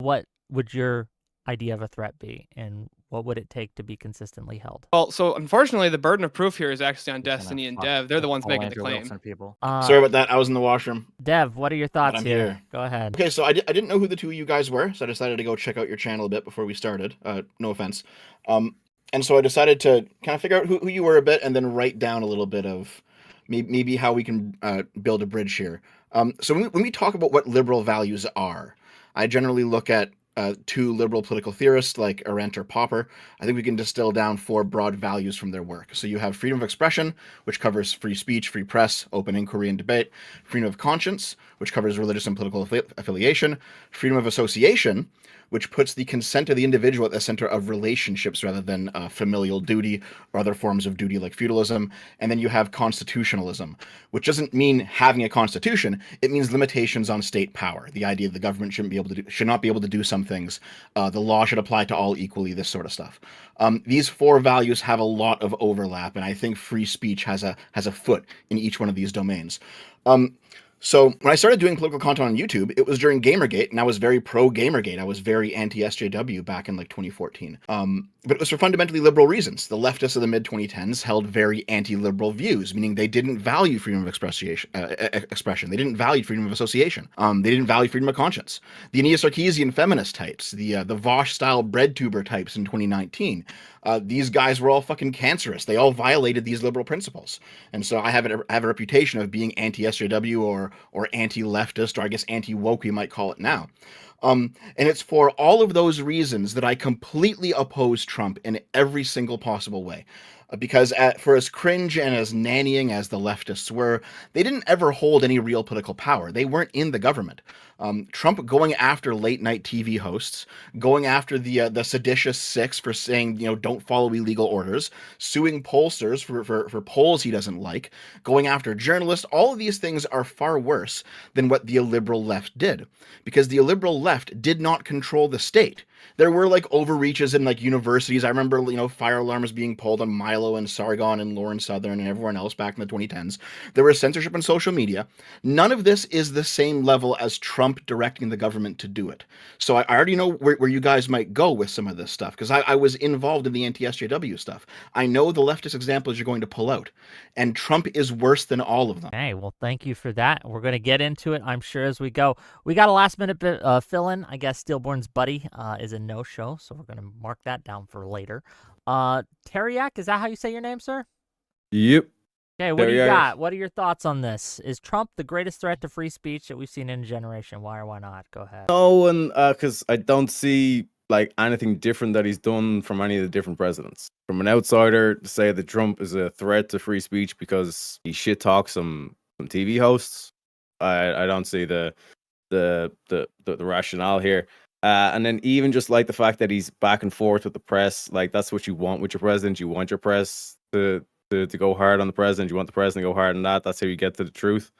what would your idea of a threat be, and what would it take to be consistently held? Well, so unfortunately, the burden of proof here is actually on Destiny and Dev. They're the ones making the claim. People. Sorry about that. I was in the washroom. Dev, what are your thoughts I'm here? here. Go ahead. Okay, so I didn't know who the two of you guys were, so I decided to go check out your channel a bit before we started. No offense. And so I decided to kind of figure out who you were a bit and then write down a little bit of maybe how we can build a bridge here. So when we talk about what liberal values are, I generally look at two liberal political theorists like Arendt or Popper. I think we can distill down 4 broad values from their work. So you have freedom of expression, which covers free speech, free press, open inquiry and debate; freedom of conscience, which covers religious and political affiliation; freedom of association, which puts the consent of the individual at the center of relationships rather than familial duty or other forms of duty like feudalism; and then you have constitutionalism, which doesn't mean having a constitution. It means limitations on state power. The idea the government should not be able to do some things. The law should apply to all equally. This sort of stuff. These 4 values have a lot of overlap, and I think free speech has a foot in each one of these domains. So when I started doing political content on YouTube, it was during Gamergate, and I was very pro Gamergate. I was very anti-SJW back in like 2014. But it was for fundamentally liberal reasons. The leftists of the mid-2010s held very anti-liberal views, meaning they didn't value freedom of expression. They didn't value freedom of association. They didn't value freedom of conscience. The Neo-Sarkeesian feminist types, the Vosh-style bread tuber types in 2019, these guys were all fucking cancerous. They all violated these liberal principles. And so I have a reputation of being anti-SJW or anti-leftist, or I guess anti-woke, you might call it now. And it's for all of those reasons that I completely oppose Trump in every single possible way. Because for as cringe and as nannying as the leftists were, they didn't ever hold any real political power. They weren't in the government. Trump going after late night TV hosts, going after the seditious 6 for saying, don't follow illegal orders, suing pollsters for polls he doesn't like, going after journalists, all of these things are far worse than what the illiberal left did. Because the illiberal left did not control the state. There were like overreaches in like universities. I remember, fire alarms being pulled on Milo and Sargon and Lauren Southern and everyone else back in the 2010s. There was censorship on social media. None of this is the same level as Trump directing the government to do it. So I already know where you guys might go with some of this stuff, because I was involved in the anti-SJW stuff. I know the leftist examples you're going to pull out, and Trump is worse than all of them. Okay, well, thank you for that. We're going to get into it, I'm sure, as we go. We got a last-minute fill-in. I guess Stillborn's buddy is a no-show, so we're going to mark that down for later. Teriak, is that how you say your name, sir? Yep. Okay, what do you got? What are your thoughts on this? Is Trump the greatest threat to free speech that we've seen in a generation? Why or why not? Go ahead. No, and because I don't see like anything different that he's done from any of the different presidents. From an outsider, to say that Trump is a threat to free speech because he shit talks some TV hosts, I don't see the rationale here. And then even just like the fact that he's back and forth with the press, like that's what you want with your president. You want your press to go hard on the president. You want the president to go hard on that. That's how you get to the truth.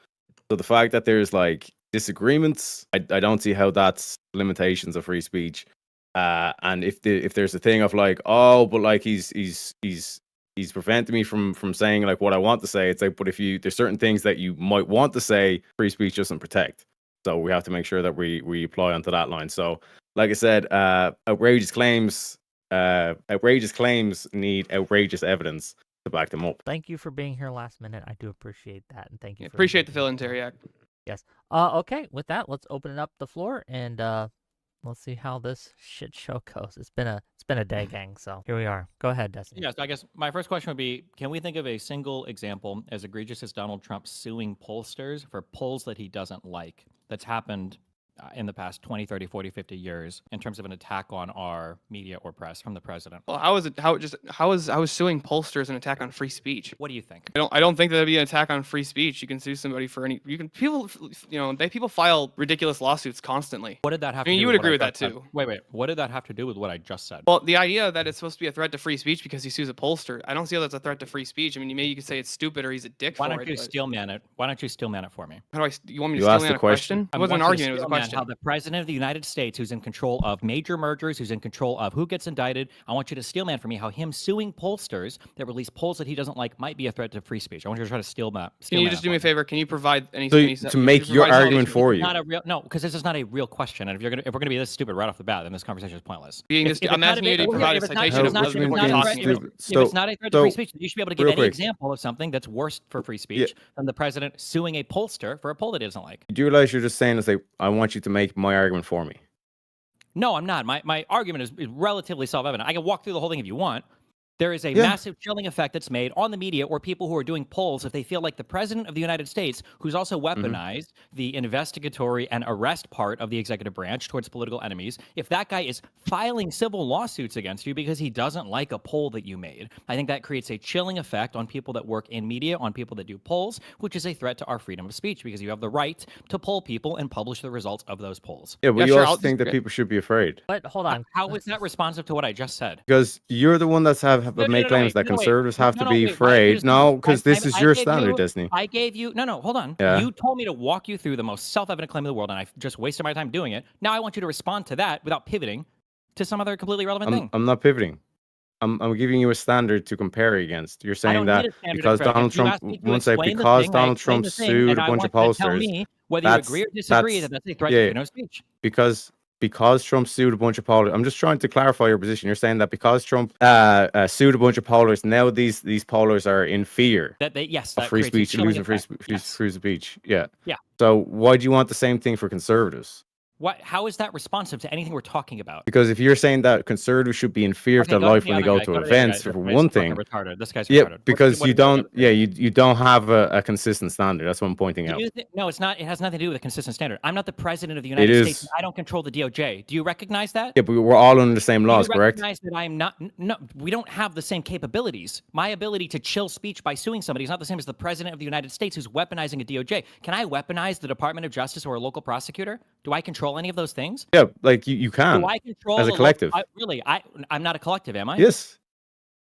So the fact that there's like disagreements, I don't see how that's limitations of free speech. And if there's a thing of like, oh, but like he's preventing me from saying like what I want to say, it's like, but if there's certain things that you might want to say, free speech doesn't protect. So we have to make sure that we apply onto that line. So like I said, outrageous claims need outrageous evidence to back them up. Thank you for being here last minute. I do appreciate that, and thank you. Appreciate the fill-in, Teriak. Yes. Okay. With that, let's open it up the floor and let's see how this shit show goes. It's been a day, gang. So here we are. Go ahead, Destiny. Yeah. So I guess my first question would be: can we think of a single example as egregious as Donald Trump suing pollsters for polls that he doesn't like that's happened in the past 20, 30, 40, 50 years in terms of an attack on our media or press from the president? Well, how is suing pollsters an attack on free speech? What do you think? I don't think that'd be an attack on free speech. You can sue somebody for people file ridiculous lawsuits constantly. What did that have to do? You would agree with that too. Wait. What did that have to do with what I just said? Well, the idea that it's supposed to be a threat to free speech because he sues a pollster, I don't see how that's a threat to free speech. I mean, maybe you could say it's stupid or he's a dick Why for don't it. you steelman it? Why don't you steelman it for me? You want me to You steelman asked the a question? It wasn't an argument, it was a question. question. how the president of the United States, who's in control of major mergers, who's in control of who gets indicted, I want you to steelman for me how him suing pollsters that release polls that he doesn't like might be a threat to free speech. I want you to try to steal that. Can you just do me a favor? Can you provide any So any- to can you make your provide argument citation? for you. Not a real no, because this is not a real question. And if we're gonna be this stupid right off the bat, then this conversation is pointless. Being this, I'm asking you to provide a citation of not- what if it's we're not a talking threat- about. If it's not a threat to so- free speech, you should be able to give real any quick. example of something that's worse for free speech than the president suing a pollster for a poll that he doesn't like. Do you realize you're just saying it's like, I want you to make my argument for me? No, I'm not. My argument is relatively self-evident. I can walk through the whole thing if you want. There is a Yeah. massive chilling effect that's made on the media or people who are doing polls if they feel like the president of the United States, who's also weaponized the investigatory and arrest part of the executive branch towards political enemies, if that guy is filing civil lawsuits against you because he doesn't like a poll that you made, I think that creates a chilling effect on people that work in media, on people that do polls, which is a threat to our freedom of speech because you have the right to poll people and publish the results of those polls. Yeah, but Yeah, you sure, also I'll think that disagree. people should be afraid. But hold on. How is that responsive to what I just said? Because you're the one that's have No, no, made no, claims wait, that no, wait. conservatives have No, to no, be wait, why don't you afraid. just- No, because this is your gave standard, you- Disney. I gave you no, hold on. Yeah. You told me to walk you through the most self-evident claim in the world, and I just wasted my time doing it. Now I want you to respond to that without pivoting to some other completely irrelevant thing. I'm not pivoting. I'm giving you a standard to compare against. You're I saying don't that need a standard because of reference. Donald You Trump, asked me to one sec, explain the because thing, I Donald explained Trump the thing, sued and a I bunch want of you to tell pollsters. me whether you That's- agree or disagree that's- that that's a threat yeah. to freedom of speech. Because Trump sued a bunch of pollers. I'm just trying to clarify your position. You're saying that because Trump sued a bunch of pollers, now these pollers are in fear That they yes, of that free creates a speech, chilling losing free, effect. Yes. free speech. Yeah. Yeah. So why do you want the same thing for conservatives? How is that responsive to anything we're talking about? Because if you're saying that conservatives should be in fear of Okay, their go to life the when they other go guy, to go to the other events, guy. for This one guy's fucking thing, retarded. This guy's yeah, retarded. because What you is that don't, about? yeah, you don't have a consistent standard. That's what I'm pointing out. No, it's not. It has nothing to do with a consistent standard. I'm not the president of the United States. is. I don't control the DOJ. Do you recognize that? Yeah, but we're all under the same laws, Do you correct? recognize that I'm not? No, we don't have the same capabilities. My ability to chill speech by suing somebody is not the same as the president of the United States who's weaponizing a DOJ. Can I weaponize the Department of Justice or a local prosecutor? Do I control any of those things? Yeah, like you can. Do I control as a the collective. I'm not a collective, am I? Yes,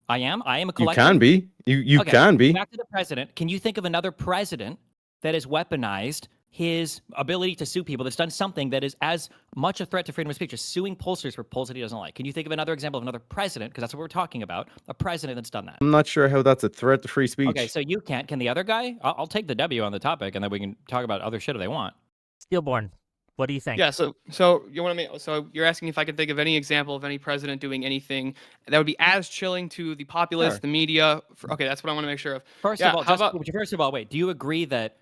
I am. I am a you collective. can be. You Okay, can be. Back to the president. Can you think of another president that has weaponized his ability to sue people that's done something that is as much a threat to freedom of speech as suing pollsters for polls that he doesn't like? Can you think of another example of another president, because that's what we're talking about, a president that's done that? I'm not sure how that's a threat to free speech. Okay, so you can't. Can the other guy? I'll take the W on the topic, and then we can talk about other shit if they want. Steelborn, what do you think? Yeah, so you want to so you're asking if I can think of any example of any president doing anything that would be as chilling to the populace, Sure. the media. Okay, that's what I want to make sure of. First Yeah, of all, how about- first of all, wait. Do you agree that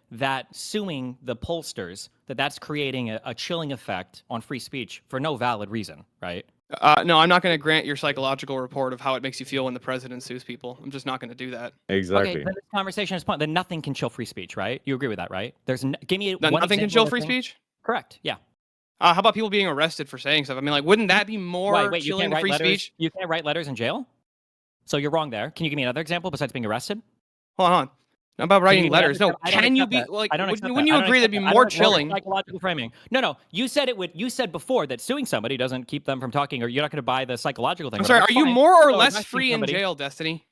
suing the pollsters that's creating a chilling effect on free speech for no valid reason, right? No, I'm not going to grant your psychological report of how it makes you feel when the president sues people. I'm just not going to do that. Exactly. Okay, then this conversation is point. Then nothing can chill free speech, right? You agree with that, right? Give me Then one nothing can example chill of a free thing- speech. Correct. Yeah. How about people being arrested for saying stuff? I mean, like, wouldn't that be more Wait, you chilling can't to write free letters. speech? You can't write letters in jail. So you're wrong there. Can you give me another example besides being arrested? Hold on. Not about writing you letters. No, accept- I don't can you accept be that. like? I don't accept Wouldn't that. you I don't agree that'd accept be that. I more don't accept chilling? Psychological framing. No. You said it would. You said before that suing somebody doesn't keep them from talking, or you're not going to buy the psychological thing. I'm sorry. Are whatever. you Fine. more or So less arresting free in somebody- jail, Destiny?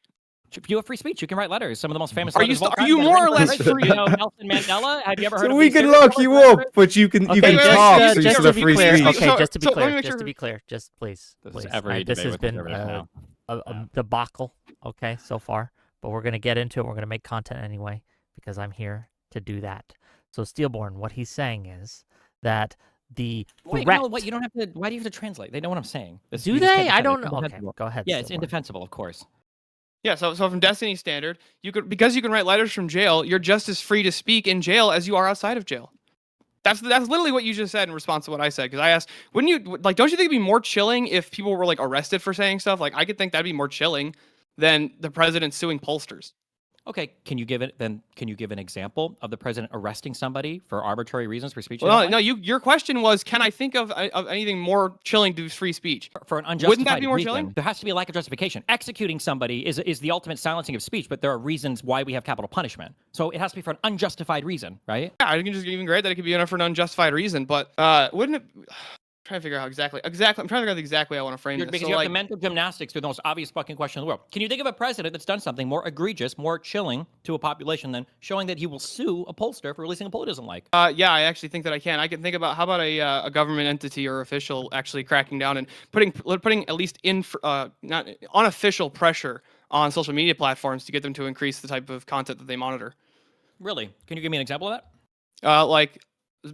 You have free speech. You can write letters. Some of the most famous. Are you letters of all are time you get more or written less by free? You know, Nelson Mandela. Have you ever heard So of we these can serial lock killers you or whatever? up, but you can Okay, talk. wait, So just you still to have be free clear, speech. so- just to be so let me clear, make just sure- to be clear, just please, This is please. every This debate has with been conservatives now. a debacle, okay, so far. But we're gonna get into it. We're gonna make content anyway because I'm here to do that. So Steelborn, what he's saying is that the Wait, threat. no, what? You don't have to. Why do you have to translate? They know what I'm saying. This- Do you just can't they? I defend it. don't It's know. Okay, indefensible. go ahead. Yeah, it's Steelborn. indefensible, of course. Yeah. So from Destiny's standard, you could because you can write letters from jail. You're just as free to speak in jail as you are outside of jail. That's literally what you just said in response to what I said. Because I asked, wouldn't you like? Don't you think it'd be more chilling if people were like arrested for saying stuff? Like I could think that'd be more chilling than the president suing pollsters. Okay, can you give an example of the president arresting somebody for arbitrary reasons for speech? Well, no. Your question was, can I think of anything more chilling to free speech? For an unjustified Wouldn't that be more reason. chilling? There has to be a lack of justification. Executing somebody is the ultimate silencing of speech, but there are reasons why we have capital punishment. So it has to be for an unjustified reason, right? Yeah, I can just even grant that it could be enough for an unjustified reason, but wouldn't it? trying to figure out exactly. I'm trying to figure out exactly how I want to frame this. Because So, you have like, the mental gymnastics to the most obvious fucking question in the world. Can you think of a president that's done something more egregious, more chilling to a population than showing that he will sue a pollster for releasing a poll he doesn't like? yeah, I actually think that I can. I can think about how about a government entity or official actually cracking down and putting at least not unofficial pressure on social media platforms to get them to increase the type of content that they monitor. Really? Can you give me an example of that? Like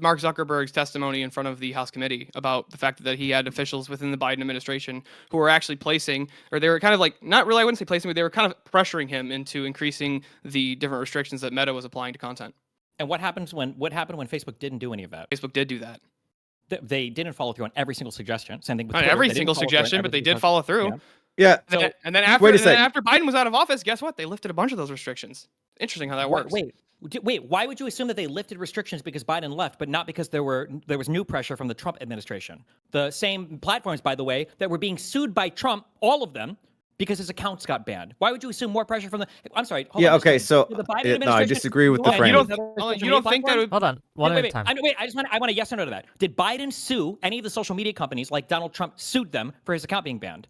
Mark Zuckerberg's testimony in front of the House committee about the fact that he had officials within the Biden administration who were actually placing, or they were kind of like, not really, I wouldn't say placing, but they were kind of pressuring him into increasing the different restrictions that Meta was applying to content. And what happened when Facebook didn't do any of that? Facebook did do that. They didn't follow through on every single suggestion. Same thing with Not Twitter. every They didn't single follow through on suggestion, every but they single did follow through. Yeah. Yeah. So And then wait a second. after Biden was out of office, guess what? They lifted a bunch of those restrictions. Interesting how that works. Wait. Why would you assume that they lifted restrictions because Biden left, but not because there was new pressure from the Trump administration? The same platforms, by the way, that were being sued by Trump, all of them, because his accounts got banned. Why would you assume more pressure from the? I'm sorry. Hold on, Okay. So the Biden no, I administration disagree with the and You framing. don't think that? Hold on, one at a time. I want a yes or no to that. Did Biden sue any of the social media companies like Donald Trump sued them for his account being banned?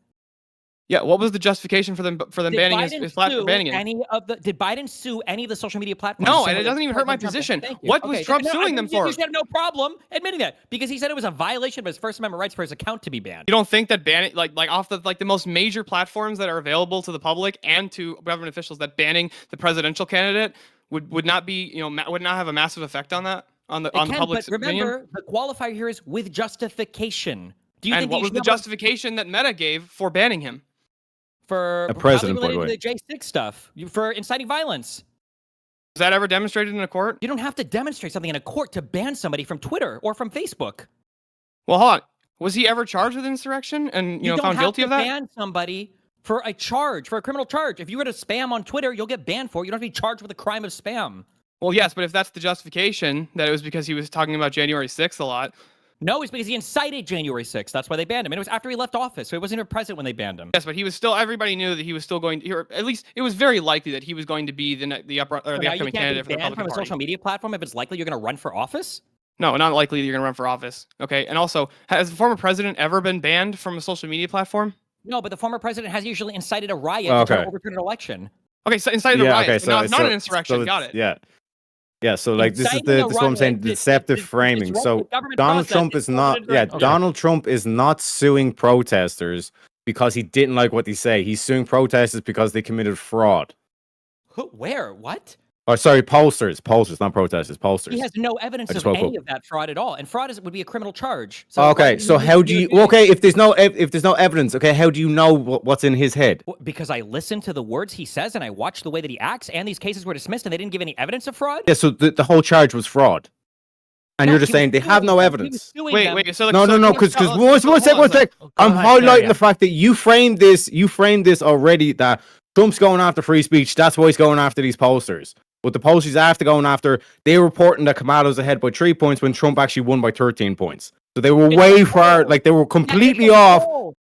Yeah. What was the justification for them banning his platform? Banning him? Did Biden sue any of the social media platforms? No, and it doesn't even hurt my position. What was Trump suing them for? You should have no problem admitting that because he said it was a violation of his First Amendment rights for his account to be banned. You don't think that banning, like off the most major platforms that are available to the public and to government officials, that banning the presidential candidate would not be, would not have a massive effect on that on the public's opinion? Remember, the qualifier here is with justification. Do you And think what was the justification that Meta gave for banning him? for A president, by the related way. to the J6 stuff for inciting violence? Was that ever demonstrated in a court? You don't have to demonstrate something in a court to ban somebody from Twitter or from Facebook. Well, hold on. Was he ever charged with insurrection and found guilty of that? You don't have to ban somebody for a criminal charge. If you were to spam on Twitter, you'll get banned for it. You don't have to be charged with a crime of spam. Well, yes, but if that's the justification, that it was because he was talking about January 6th a lot. No, it's because he incited January 6th. That's why they banned him. And it was after he left office, so he wasn't even present when they banned him. Yes, but he was still. Everybody knew that he was still going to, or at least it was very likely that he was going to be the upcoming candidate for the Republican from a Party. social media platform if it's likely you're going to run for office. No, not likely that you're going to run for office. Okay, and also, has the former president ever been banned from a social media platform? No, but the former president has usually incited a riot to try to overturn an election. Okay, so incited a riot. Okay, So not an insurrection. Got it. Yeah. Yeah, so like this is Inciting a what I'm saying, riot, deceptive it's framing. wrong So with government Donald process. Trump It's is not okay. Donald Trump is not suing protesters because he didn't like what they say. He's suing protesters because they committed fraud. Where? What? Oh, sorry, pollsters, not protesters, pollsters. He has no evidence of woke any up. of that fraud at all, and fraud would be a criminal charge. Okay, so how do you? Okay, if there's no evidence, okay, how do you know what's in his head? Because I listen to the words he says and I watch the way that he acts, and these cases were dismissed and they didn't give any evidence of fraud. Yeah, so the whole charge was fraud, and you're just saying they have no evidence. Wait. So No, because one sec. I'm highlighting the fact that you framed this already that Trump's going after free speech. That's why he's going after these pollsters. But the pollsters after going after, they were reporting that Kamala's ahead by 3 points when Trump actually won by 13 points. So they were way far, like they were completely off